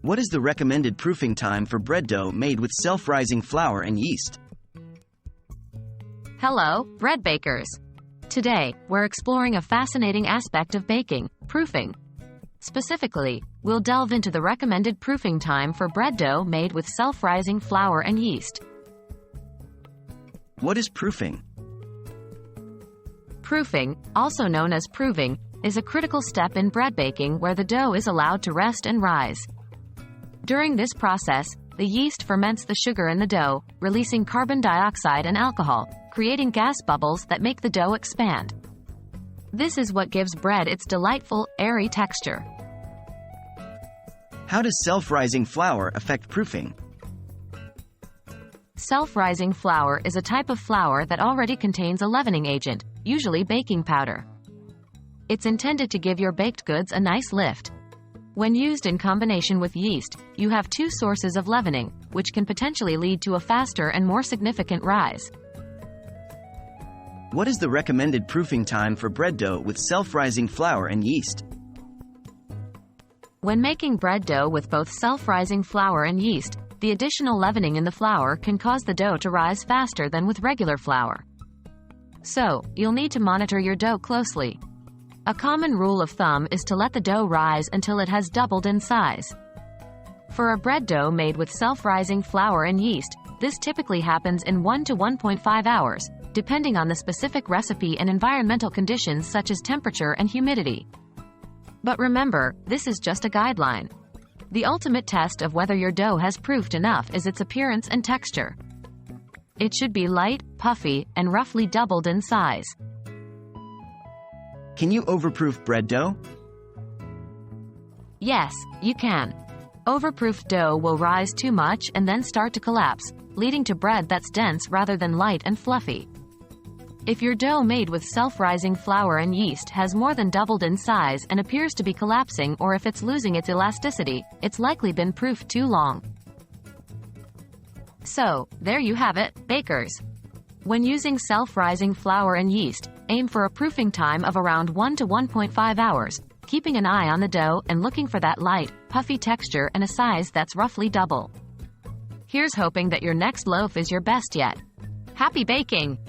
What is the recommended proofing time for bread dough made with self-rising flour and yeast? Hello, bread bakers! Today, we're exploring a fascinating aspect of baking, proofing. Specifically, we'll delve into the recommended proofing time for bread dough made with self-rising flour and yeast. What is proofing? Proofing, also known as proving, is a critical step in bread baking where the dough is allowed to rest and rise. During this process, the yeast ferments the sugar in the dough, releasing carbon dioxide and alcohol, creating gas bubbles that make the dough expand. This is what gives bread its delightful, airy texture. How does self-rising flour affect proofing? Self-rising flour is a type of flour that already contains a leavening agent, usually baking powder. It's intended to give your baked goods a nice lift. When used in combination with yeast, you have two sources of leavening, which can potentially lead to a faster and more significant rise. What is the recommended proofing time for bread dough with self-rising flour and yeast? When making bread dough with both self-rising flour and yeast, the additional leavening in the flour can cause the dough to rise faster than with regular flour. So, you'll need to monitor your dough closely. A common rule of thumb is to let the dough rise until it has doubled in size. For a bread dough made with self-rising flour and yeast, this typically happens in 1 to 1.5 hours, depending on the specific recipe and environmental conditions such as temperature and humidity. But remember, this is just a guideline. The ultimate test of whether your dough has proofed enough is its appearance and texture. It should be light, puffy, and roughly doubled in size. Can you overproof bread dough? Yes, you can. Overproof dough will rise too much and then start to collapse, leading to bread that's dense rather than light and fluffy. If your dough made with self-rising flour and yeast has more than doubled in size and appears to be collapsing, or if it's losing its elasticity, it's likely been proofed too long. So, there you have it, bakers. When using self-rising flour and yeast, aim for a proofing time of around 1 to 1.5 hours, keeping an eye on the dough and looking for that light, puffy texture and a size that's roughly double. Here's hoping that your next loaf is your best yet. Happy baking!